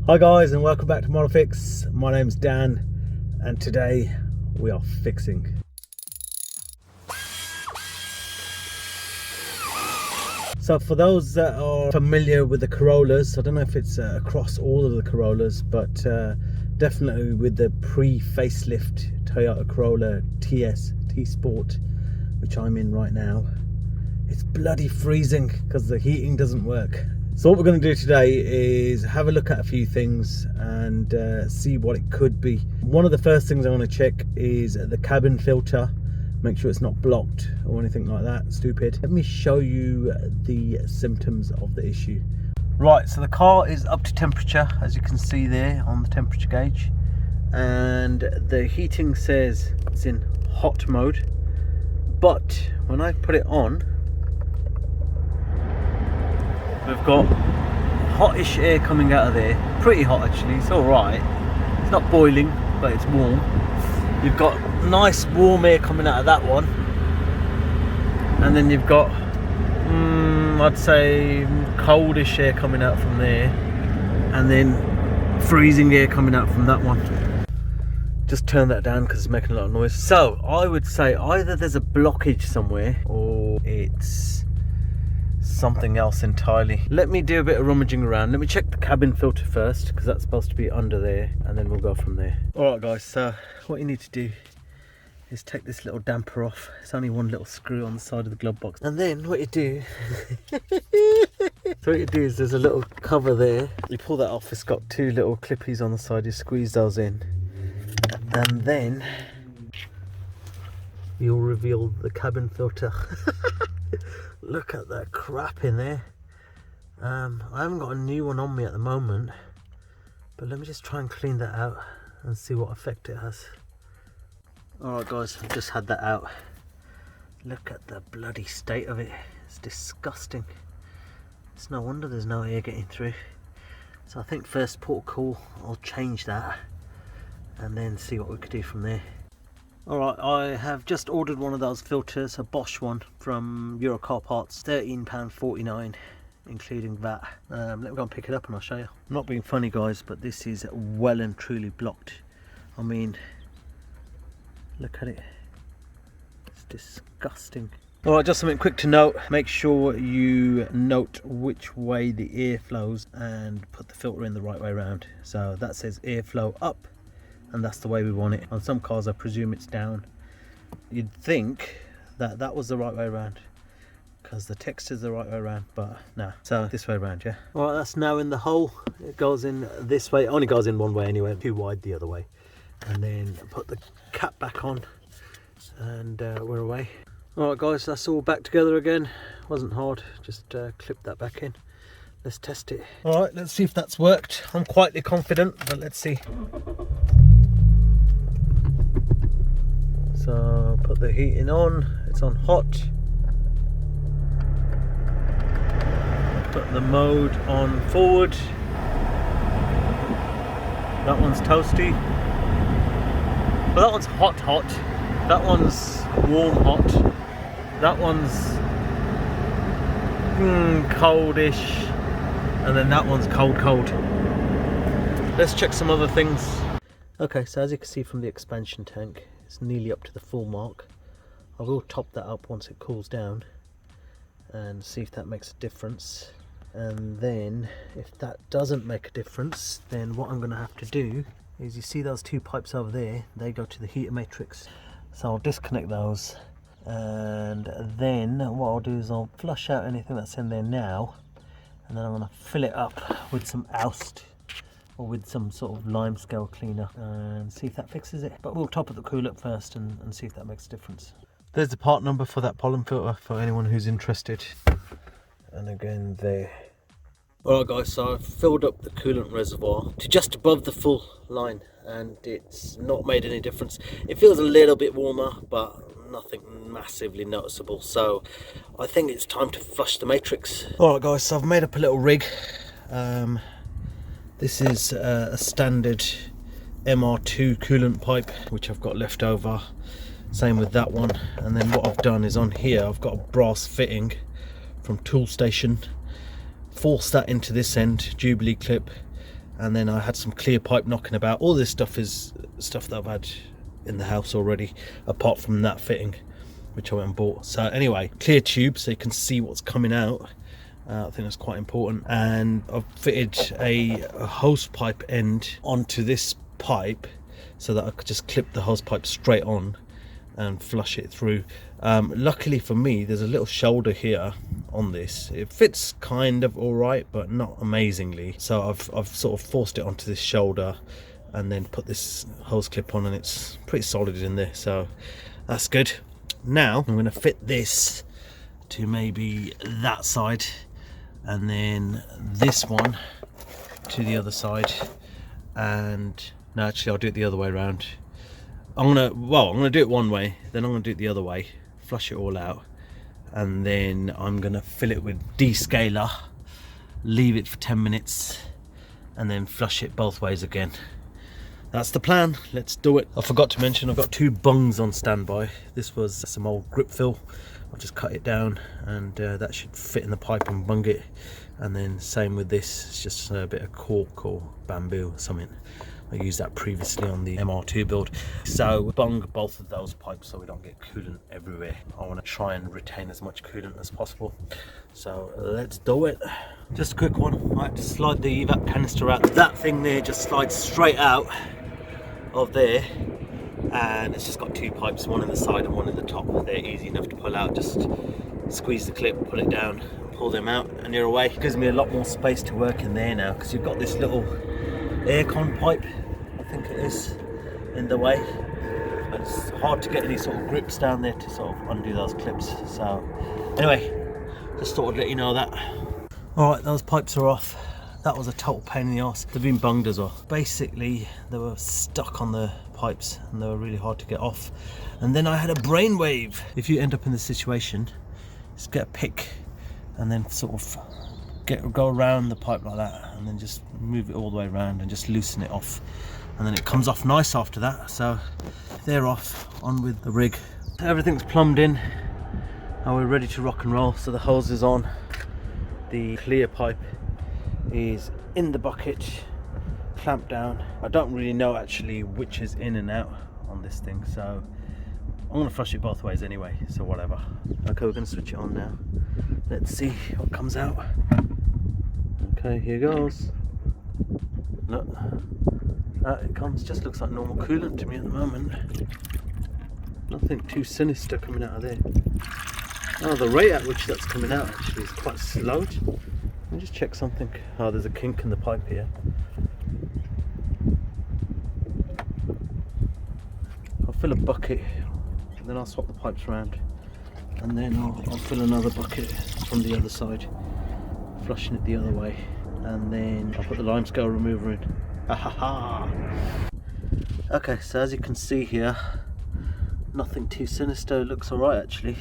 Hi guys, and welcome back to Model Fix. My name's Dan, and today we are fixing. So for those that are familiar with the Corollas, I don't know if it's across all of the Corollas, but definitely with the pre-facelift Toyota Corolla T Sport, which I'm in right now, it's bloody freezing because the heating doesn't work. So what we're going to do today is have a look at a few things and see what it could be. One of the first things I want to check is the cabin filter. Make sure it's not blocked or anything like that stupid. Let me show you the symptoms of the issue. Right, so the car is up to temperature, as you can see there on the temperature gauge, and the heating says it's in hot mode, but when I put it on, we've got hottish air coming out of there. Pretty hot actually, it's alright. It's not boiling, but it's warm. You've got nice warm air coming out of that one. And then you've got, I'd say, coldish air coming out from there. And then freezing air coming out from that one. Just turn that down because it's making a lot of noise. So, I would say either there's a blockage somewhere or it's something else entirely. Let me do a bit of rummaging around. Let me check the cabin filter first, because that's supposed to be under there, and then we'll go from there. Alright guys, so what you need to do is take this little damper off. It's only one little screw on the side of the glove box. And then what you do is there's a little cover there. You pull that off, it's got two little clippies on the side. You squeeze those in, and then you'll reveal the cabin filter. Look at that crap in there. I haven't got a new one on me at the moment, but let me just try and clean that out and see what effect it has. Alright guys, I've just had that out. Look at the bloody state of it. It's disgusting. It's no wonder there's no air getting through. So I think first port of call, I'll change that and then see what we could do from there. Alright, I have just ordered one of those filters, a Bosch one from Euro Car Parts, £13.49 including VAT. Let me go and pick it up and I'll show you. I'm not being funny guys, but this is well and truly blocked. I mean, look at it. It's disgusting. Alright, just something quick to note. Make sure you note which way the air flows and put the filter in the right way around. So that says airflow up, and that's the way we want it. On some cars I presume it's down. You'd think that that was the right way around because the text is the right way around, but no. So this way around, yeah. Alright, that's now in the hole. It goes in this way. It only goes in one way anyway, too wide the other way. And then put the cap back on and we're away. Alright guys, that's all back together again. Wasn't hard, just clip that back in. Let's test it. Alright, let's see if that's worked. I'm quietly confident, but let's see. So put the heating on, it's on hot. Put the mode on forward. That one's toasty. Well, that one's hot. That one's warm hot. That one's coldish. And then that one's cold. Let's check some other things. Okay, so as you can see from the expansion tank, it's nearly up to the full mark. I will top that up once it cools down and see if that makes a difference. And then if that doesn't make a difference, then what I'm going to have to do is, you see those two pipes over there, they go to the heater matrix. So I'll disconnect those, and then what I'll do is I'll flush out anything that's in there now, and then I'm going to fill it up with some Oust or with some sort of lime scale cleaner and see if that fixes it. But we'll top up the coolant first and see if that makes a difference. There's the part number for that pollen filter for anyone who's interested. And again there. Alright guys, so I've filled up the coolant reservoir to just above the full line, and it's not made any difference. It feels a little bit warmer, but nothing massively noticeable. So I think it's time to flush the matrix. Alright guys, so I've made up a little rig. This is a standard MR2 coolant pipe which I've got left over. Same with that one. And then what I've done is on here I've got a brass fitting from Tool Station. Force that into this end, Jubilee clip, And then I had some clear pipe knocking about. All this stuff is stuff that I've had in the house already, apart from that fitting, which I went and bought. So anyway, clear tube so you can see what's coming out. I think that's quite important. And I've fitted a hose pipe end onto this pipe so that I could just clip the hose pipe straight on and flush it through. Luckily for me, there's a little shoulder here on this. It fits kind of all right, but not amazingly. So I've sort of forced it onto this shoulder and then put this hose clip on, and it's pretty solid in there, so that's good. Now I'm going to fit this to maybe that side, and then this one to the other side. And no, actually I'll do it the other way around. I'm gonna do it one way, then I'm gonna do it the other way, flush it all out, and then I'm gonna fill it with descaler, leave it for 10 minutes, and then flush it both ways again. That's the plan. Let's do it. I forgot to mention I've got 2 bungs on standby. This was some old grip fill. I've just cut it down, and that should fit in the pipe and bung it. And then same with this, it's just a bit of cork or bamboo or something. I used that previously on the MR2 build. So bung both of those pipes so we don't get coolant everywhere. I want to try and retain as much coolant as possible. So let's do it. Just a quick one. I had to slide the evap canister out. That thing there just slides straight out of there, and it's just got 2 pipes, one in the side and one in the top. They're easy enough to pull out. Just squeeze the clip, pull it down, pull them out, and you're away. It gives me a lot more space to work in there now, because you've got this little aircon pipe, I think it is, in the way. But it's hard to get any sort of grips down there to sort of undo those clips. So anyway, just thought I'd let you know that. Alright, those pipes are off. That was a total pain in the arse. They've been bunged as well. Basically, they were stuck on the pipes and they were really hard to get off. And then I had a brainwave. If you end up in this situation, just get a pick and then sort of go around the pipe like that, and then just move it all the way around and just loosen it off, and then it comes off nice after that. So they're off, on with the rig. Everything's plumbed in and we're ready to rock and roll. So the hose is on, the clear pipe is in the bucket, clamped down. I don't really know actually which is in and out on this thing, so I'm going to flush it both ways anyway, so whatever. Okay, we're going to switch it on now. Let's see what comes out. Okay, here goes. Look, it comes, just looks like normal coolant to me at the moment. Nothing too sinister coming out of there. Oh, the rate at which that's coming out actually is quite slow. Let me just check something. Oh, there's a kink in the pipe here. I'll fill a bucket, and then I'll swap the pipes around, and then I'll fill another bucket from the other side, flushing it the other way, and then I'll put the limescale remover in. Ha ha ha! Okay, so as you can see here, nothing too sinister. It looks alright actually.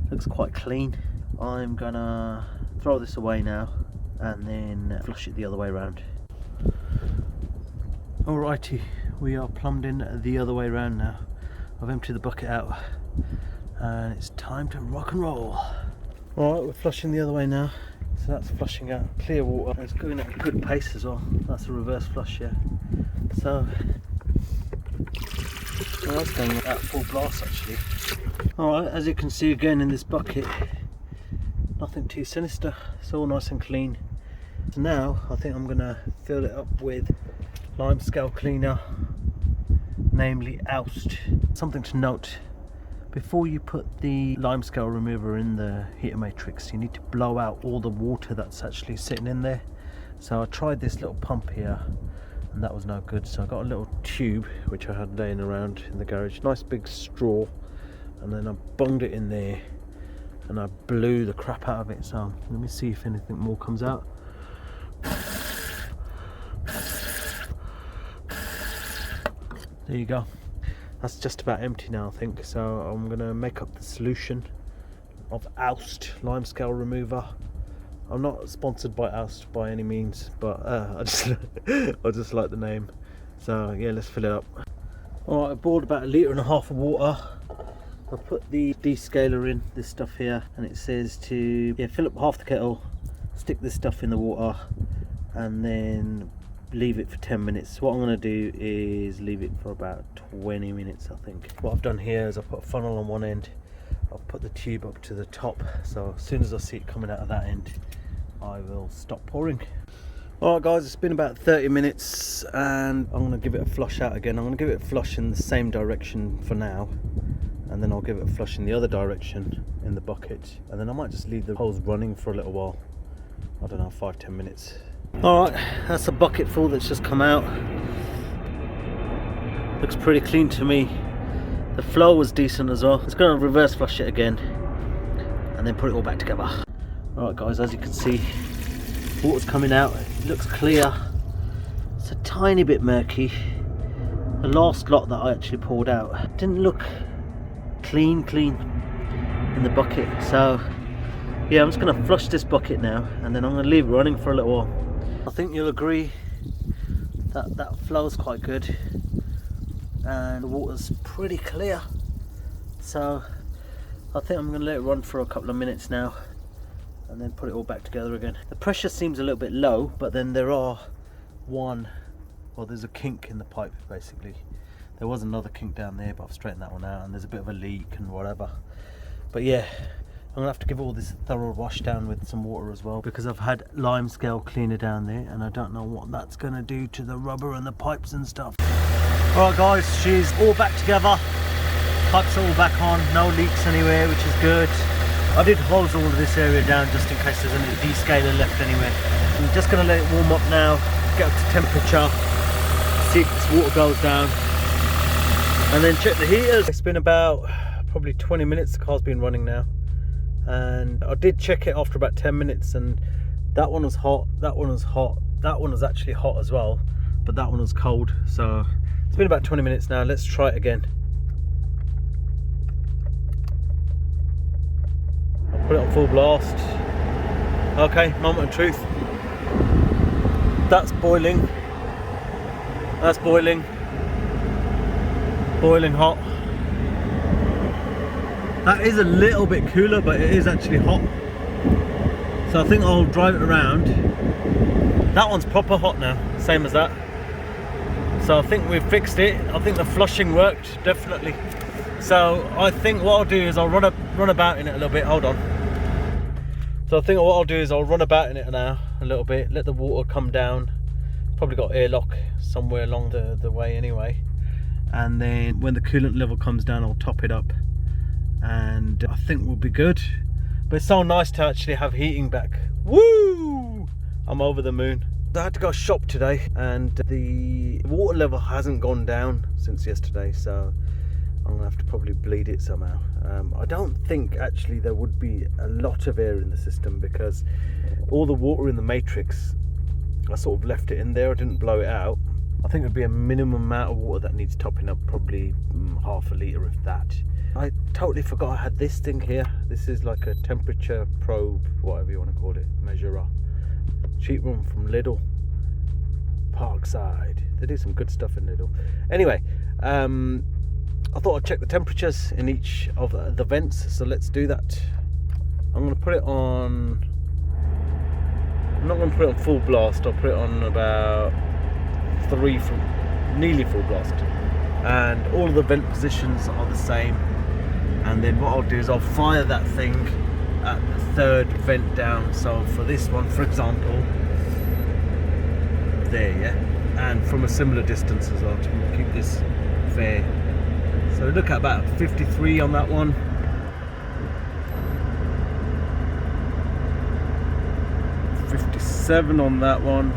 Looks quite clean. I'm gonna throw this away now and then flush it the other way around. Alrighty, we are plumbed in the other way around now. I've emptied the bucket out and it's time to rock and roll. Alright, we're flushing the other way now. So that's flushing out clear water. It's going at a good pace as well. That's a reverse flush, yeah. So that's going at full blast actually. Alright, as you can see again in this bucket, nothing too sinister. It's all nice and clean. So now I think I'm going to fill it up with limescale cleaner, namely Oust. Something to note, before you put the limescale remover in the heater matrix, you need to blow out all the water that's actually sitting in there. So I tried this little pump here and that was no good, so I got a little tube which I had laying around in the garage, nice big straw, and then I bunged it in there and I blew the crap out of it. So let me see if anything more comes out. There you go. That's just about empty now, I think. So I'm gonna make up the solution of Oust limescale remover. I'm not sponsored by Oust by any means, but I just like the name. So yeah, let's fill it up. Alright, I boiled about 1.5 litres of water. I put the descaler in, this stuff here, and it says to fill up half the kettle, stick this stuff in the water, and then leave it for 10 minutes. What I'm going to do is leave it for about 20 minutes, I think. What I've done here is I've put a funnel on one end, I've put the tube up to the top, so as soon as I see it coming out of that end, I will stop pouring. Alright guys, it's been about 30 minutes and I'm going to give it a flush out again. I'm going to give it a flush in the same direction for now, and then I'll give it a flush in the other direction in the bucket, and then I might just leave the hose running for a little while. I don't know, 5-10 minutes. Alright, that's a bucket full that's just come out. Looks pretty clean to me. The flow was decent as well. It's going to reverse flush it again and then put it all back together. Alright guys, as you can see, water's coming out. It looks clear. It's a tiny bit murky. The last lot that I actually poured out didn't look clean in the bucket. So yeah, I'm just going to flush this bucket now, and then I'm going to leave it running for a little while. I think you'll agree that that flow is quite good and the water's pretty clear. So I think I'm going to let it run for a couple of minutes now and then put it all back together again. The pressure seems a little bit low, but then there's a kink in the pipe basically. There was another kink down there, but I've straightened that one out, and there's a bit of a leak and whatever. But yeah, I'm going to have to give all this a thorough wash down with some water as well, because I've had lime scale cleaner down there and I don't know what that's going to do to the rubber and the pipes and stuff. Alright guys, she's all back together. Pipes are all back on, no leaks anywhere, which is good. I did hose all of this area down just in case there's any descaler left anywhere. I'm just going to let it warm up now, get up to temperature, see if this water goes down, and then check the heaters. It's been about probably 20 minutes the car's been running now. And I did check it after about 10 minutes, and that one was hot, that one was hot, that one was actually hot as well, but that one was cold. So it's been about 20 minutes now. Let's try it again. I'll put it on full blast. Okay, moment of truth. That's boiling. That's boiling. Boiling hot. That is a little bit cooler, but it is actually hot. So I think I'll drive it around. That one's proper hot now, same as that. So I think we've fixed it. I think the flushing worked, definitely. So I think what I'll do is I'll run about in it a little bit. Hold on. So I think what I'll do is I'll run about in it now a little bit, let the water come down. Probably got airlock somewhere along the way anyway. And then when the coolant level comes down, I'll top it up. And I think we'll be good. But it's so nice to actually have heating back. Woo! I'm over the moon. I had to go shop today, and the water level hasn't gone down since yesterday, so I'm gonna have to probably bleed it somehow. I don't think actually there would be a lot of air in the system, because all the water in the matrix, I sort of left it in there. I didn't blow it out. I think it'd be a minimum amount of water that needs topping up, probably half a litre if that. I totally forgot I had this thing here. This is like a temperature probe, whatever you want to call it, measurer. Cheap one from Lidl. Parkside. They do some good stuff in Lidl. Anyway, I thought I'd check the temperatures in each of the vents, so let's do that. I'm going to put it on... I'm not going to put it on full blast. I'll put it on about nearly full blast. And all of the vent positions are the same. And then what I'll do is I'll fire that thing at the third vent down. So for this one, for example, there, yeah, and from a similar distance as well to keep this fair. So look at about 53 on that one. .57 on that one.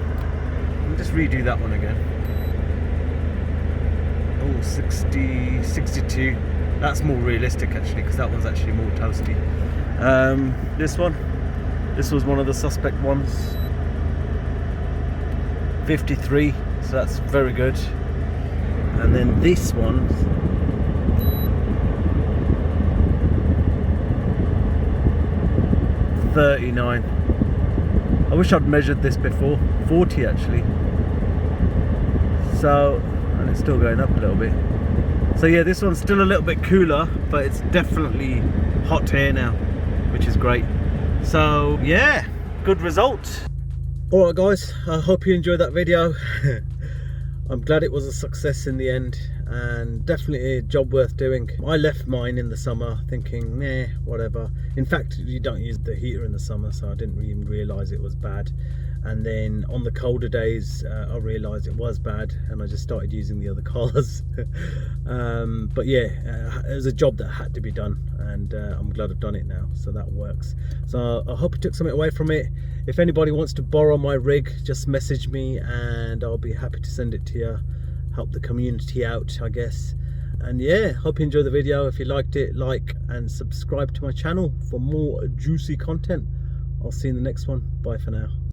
I'll just redo that one again. Oh, 60, 62. That's more realistic actually, because that one's actually more toasty. This was one of the suspect ones. 53, so that's very good. And then this one, .39. I wish I'd measured this before. 40 actually. So, and it's still going up a little bit. So yeah, this one's still a little bit cooler, but it's definitely hot air now, which is great. So yeah, good result. Alright guys, I hope you enjoyed that video. I'm glad it was a success in the end, and definitely a job worth doing. I left mine in the summer thinking, nah, whatever. In fact, you don't use the heater in the summer, so I didn't even realise it was bad. And then on the colder days, I realised it was bad, and I just started using the other cars. But yeah, it was a job that had to be done, and I'm glad I've done it now, so that works. So I hope you took something away from it. If anybody wants to borrow my rig, just message me and I'll be happy to send it to you. Help the community out, I guess. And yeah, hope you enjoyed the video. If you liked it, like and subscribe to my channel for more juicy content. I'll see you in the next one. Bye for now.